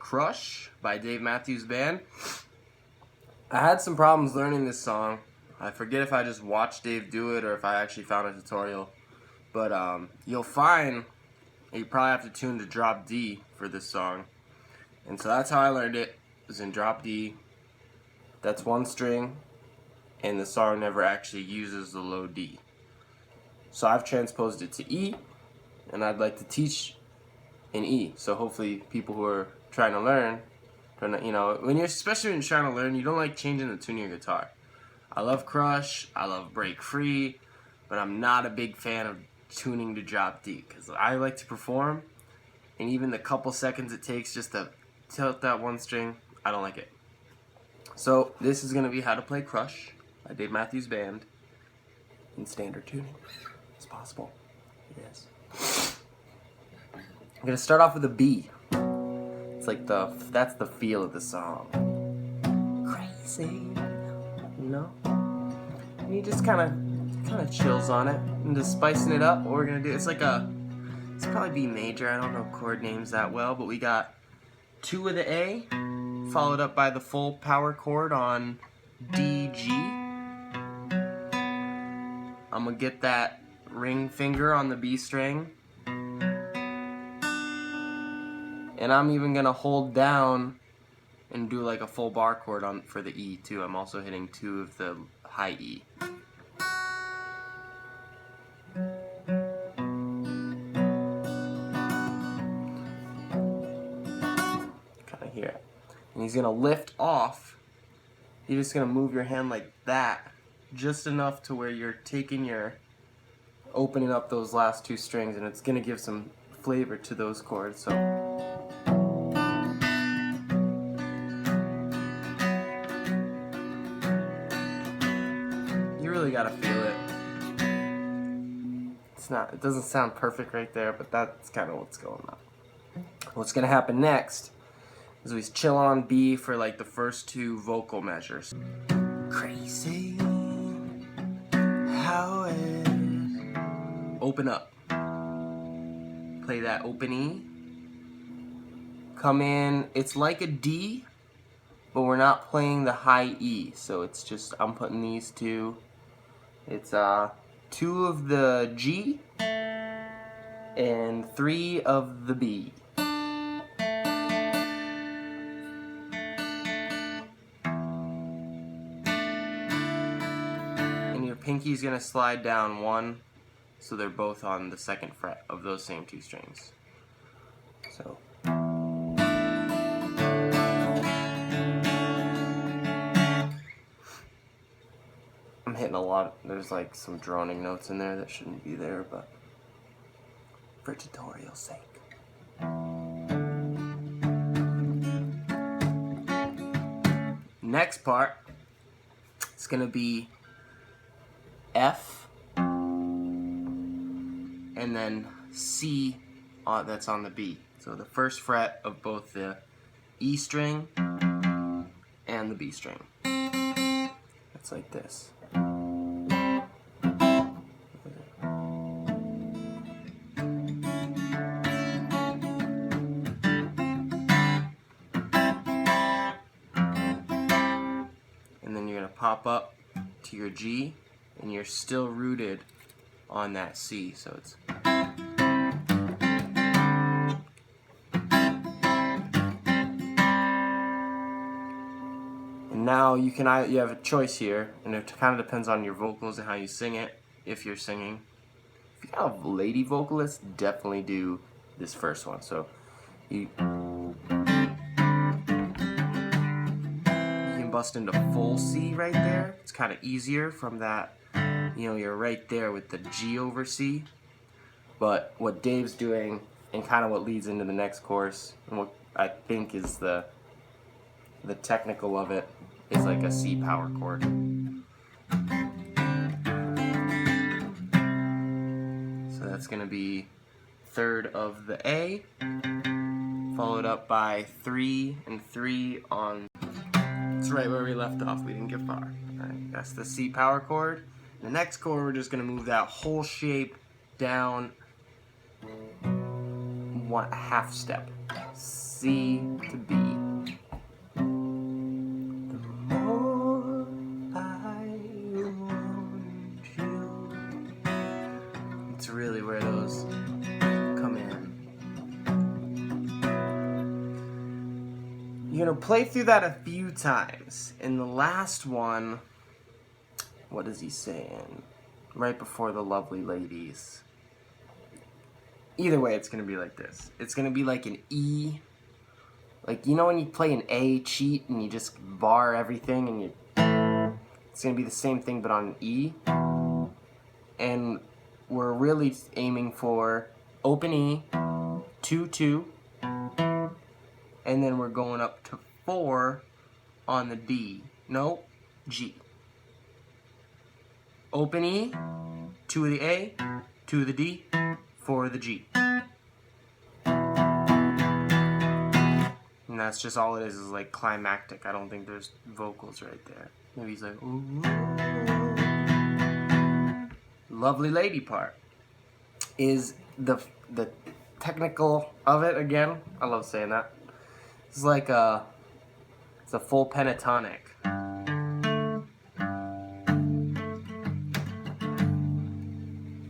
Crush by Dave Mathew's band. I had some problems learning this song. I forget if I just watched Dave do it or if I actually found a tutorial. But you'll find you probably have to tune to drop D for this song. And so that's how I learned it, was in drop D. That's one string, and the song never actually uses the low D. So I've transposed it to E, and I'd like to teach in E. So hopefully people who are trying to learn, you know, especially when you're trying to learn, you don't like changing the tune of your guitar. I love Crush, I love Break Free, but I'm not a big fan of tuning to drop D, because I like to perform, and even the couple seconds it takes just to tilt that one string, I don't like it. So this is going to be how to play Crush by Dave Mathew's band in standard tuning as possible. Yes. I'm going to start off with a B. It's like that's the feel of the song. Crazy, you know? And he just kind of chills on it, and just spicing it up. What we're going to do, it's probably B major. I don't know chord names that well, but we got 2 of the A, followed up by the full power chord on D, G. I'm going to get that ring finger on the B string. And I'm even going to hold down and do like a full bar chord for the E too. I'm also hitting 2 of the high E. Kind of here. And he's going to lift off. You're just going to move your hand like that, just enough to where you're opening up those last 2 strings, and it's going to give some flavor to those chords. So you really got to feel it. It doesn't sound perfect right there, but that's kind of what's going on. What's going to happen next is we chill on B for like the first 2 vocal measures. Crazy how it open up. Play that open E. Come in. It's like a D, but we're not playing the high E. So it's just, I'm putting these 2. It's 2 of the G and 3 of the B. And your pinky's gonna slide down 1, so they're both on the 2nd fret of those same 2 strings. So I'm hitting a lot. There's like some droning notes in there that shouldn't be there, but for tutorial's sake. Next part, it's gonna be F and then C that's on the B. So the 1st fret of both the E string and the B string. It's like this. And then you're going to pop up to your G, and you're still rooted on that C. So it's now you have a choice here, and it kind of depends on your vocals and how you sing it, if you're singing. If you have a lady vocalist, definitely do this first one. So you can bust into full C right there. It's kind of easier from that, you're right there with the G over C. But what Dave's doing, and kind of what leads into the next chorus, and what I think is the technical of it, is like a C power chord. So that's going to be 3rd of the A, followed up by 3 and 3 on. It's right where we left off. We didn't get far. Right, that's the C power chord. The next chord, we're just going to move that whole shape down 1/2 step. C to B. The more I want you. It's really where those come in. You're gonna play through that a few times. In the last one, what is he saying? Right before the lovely ladies. Either way, it's gonna be like this. It's gonna be like an E. Like, you know when you play an A cheat and you just bar everything and it's gonna be the same thing but on an E. And we're really aiming for open E, 2-2, and then we're going up to 4 on the D. No, G. Open E, 2 of the A, 2 of the D, 4 of the G. And that's just all it is like climactic. I don't think there's vocals right there. Maybe he's like, ooh. Lovely lady part is the technical of it again. I love saying that. It's like it's a full pentatonic.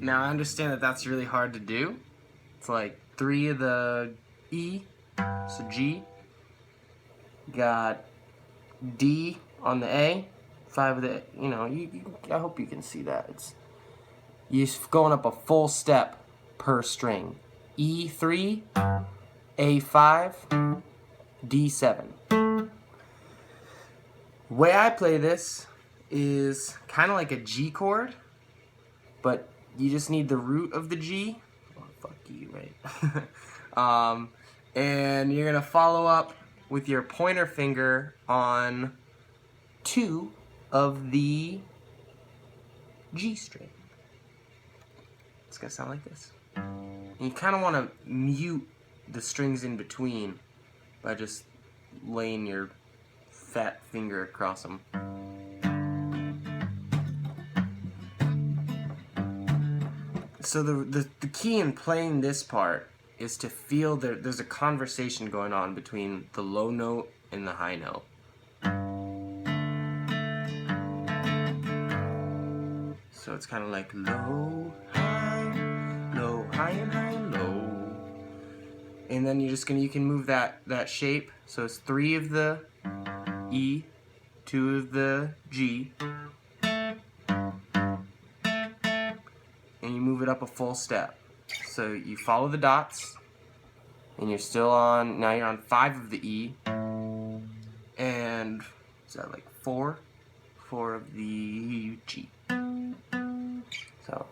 Now I understand that that's really hard to do. It's like 3 of the E, so G. Got D on the A, 5 of the, you know, I hope you can see that. You're going up a full step per string. E3, A5, D7. The way I play this is kind of like a G chord, but you just need the root of the G. Oh, fuck you, right? And you're gonna follow up with your pointer finger on 2 of the G string. It's gonna sound like this. And you kind of want to mute the strings in between by just laying your fat finger across them. So the key in playing this part is to feel there's a conversation going on between the low note and the high note. So it's kind of like low, high, and high and low. And then you can move that shape. So it's 3 of the E, 2 of the G, and you move it up a full step. So you follow the dots, and you're still on, now you're on 5 of the E, and is that like 4 of the G. So.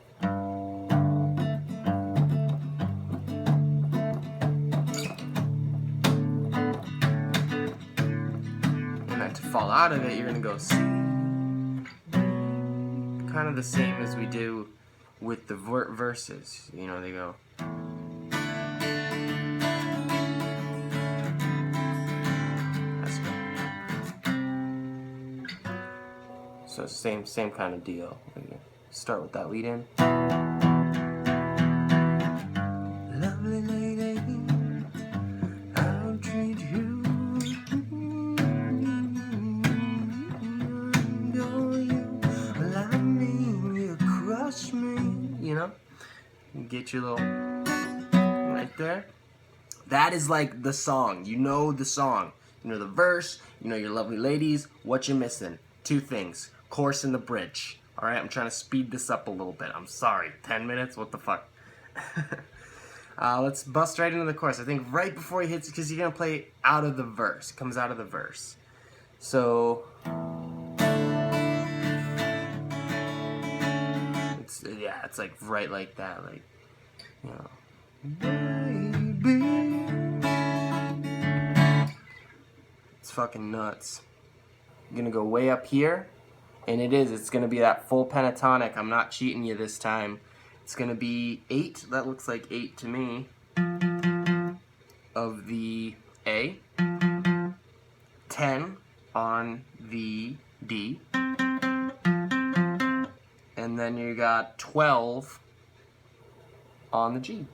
And then to fall out of it, you're gonna go C. Kind of the same as we do with the verses. You know, they go. That's good. So same kind of deal. Start with that lead in. Lovely lady, I'll treat you. You know, get your little right there. That is like the song. You know the song. You know the verse. You know your lovely ladies. What you missing? 2 things: chorus and the bridge. All right, I'm trying to speed this up a little bit. I'm sorry. 10 minutes? What the fuck? Let's bust right into the chorus. I think right before he hits it, because you're gonna play out of the verse. It comes out of the verse. So. It's like right like that, like, you know. Baby. It's fucking nuts. You're gonna go way up here, and it's gonna be that full pentatonic. I'm not cheating you this time. It's gonna be 8, that looks like 8 to me, of the A, 10 on the D, and then you got 12 on the G.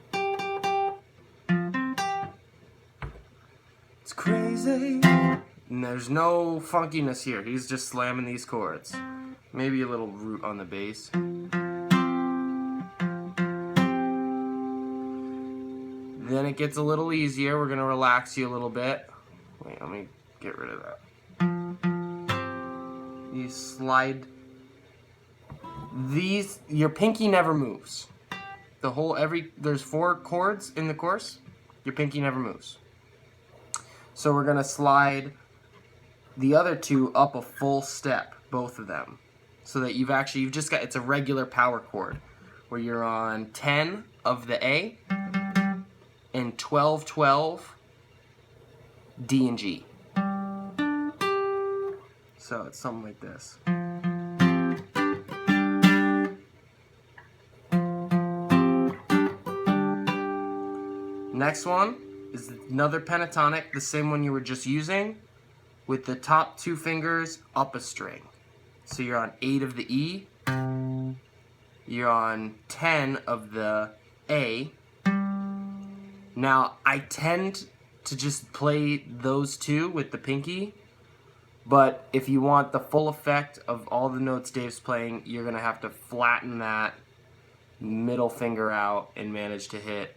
It's crazy. And there's no funkiness here. He's just slamming these chords. Maybe a little root on the bass. Then it gets a little easier. We're gonna relax you a little bit. Wait, let me get rid of that. You slide these, your pinky never moves. There's 4 chords in the course, your pinky never moves. So we're gonna slide the other 2 up a full step, both of them. So that you've just got, it's a regular power chord where you're on 10 of the A and 12, 12, D and G. So it's something like this. Next one is another pentatonic, the same one you were just using, with the top 2 fingers up a string. So you're on 8 of the E, you're on 10 of the A. Now, I tend to just play those 2 with the pinky, but if you want the full effect of all the notes Dave's playing, you're going to have to flatten that middle finger out and manage to hit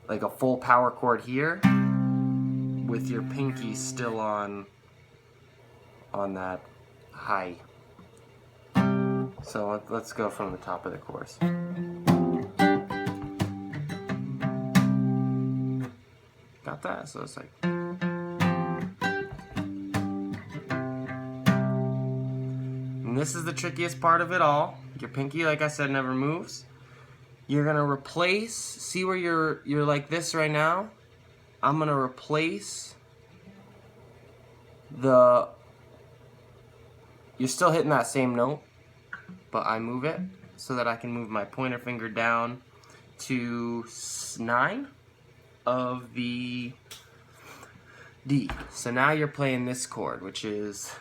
like a full power chord here with your pinky still on that high. So let's go from the top of the course. Got that? So it's like. And this is the trickiest part of it all. Your pinky, like I said, never moves. You're gonna replace, see where you're like this right now? I'm gonna replace you're still hitting that same note, but I move it so that I can move my pointer finger down to 9 of the D. So now you're playing this chord, which is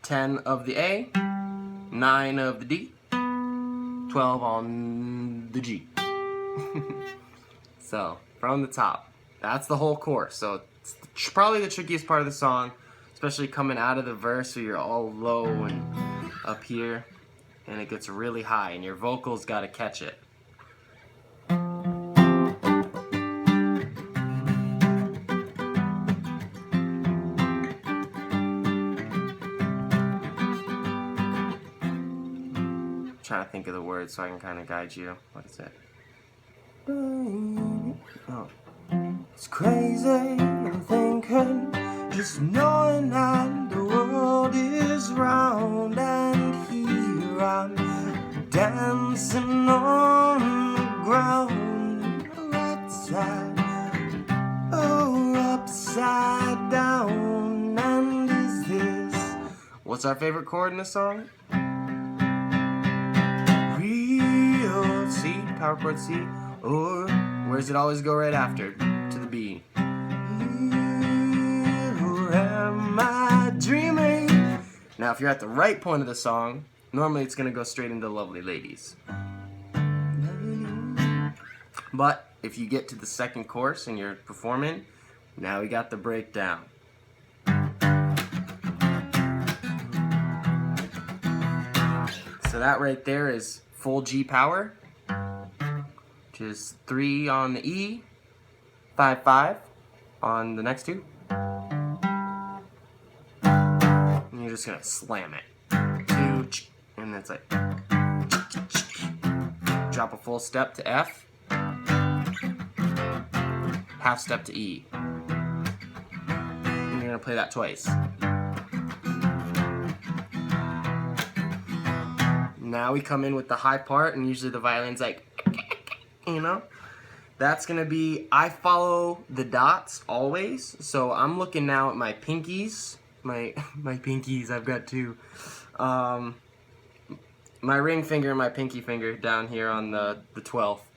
10 of the A, 9 of the D, 12 on the G. So, from the top. That's the whole course. So, it's probably the trickiest part of the song, especially coming out of the verse where you're all low and up here, and it gets really high, and your vocals gotta catch it. Trying to think of the words so I can kind of guide you. What is it? Oh. It's crazy, I'm thinking, just knowing that the world is round, and here I'm dancing on the ground, upside down. And is this, what's our favorite chord in the song? C, power chord C, or where does it always go right after? To the B. Or am I dreaming? Now, if you're at the right point of the song, normally it's going to go straight into Lovely Ladies. But if you get to the second course and you're performing, now we got the breakdown. So that right there is full G power, which is 3 on the E, 5, 5 on the next 2. And you're just gonna slam it. 2, and that's like. Drop a full step to F, half step to E. And you're gonna play that twice. Now we come in with the high part, and usually the violin's like, you know? That's gonna be, I follow the dots always, so I'm looking now at my pinkies. My pinkies, I've got 2. My ring finger and my pinky finger down here on the 12th.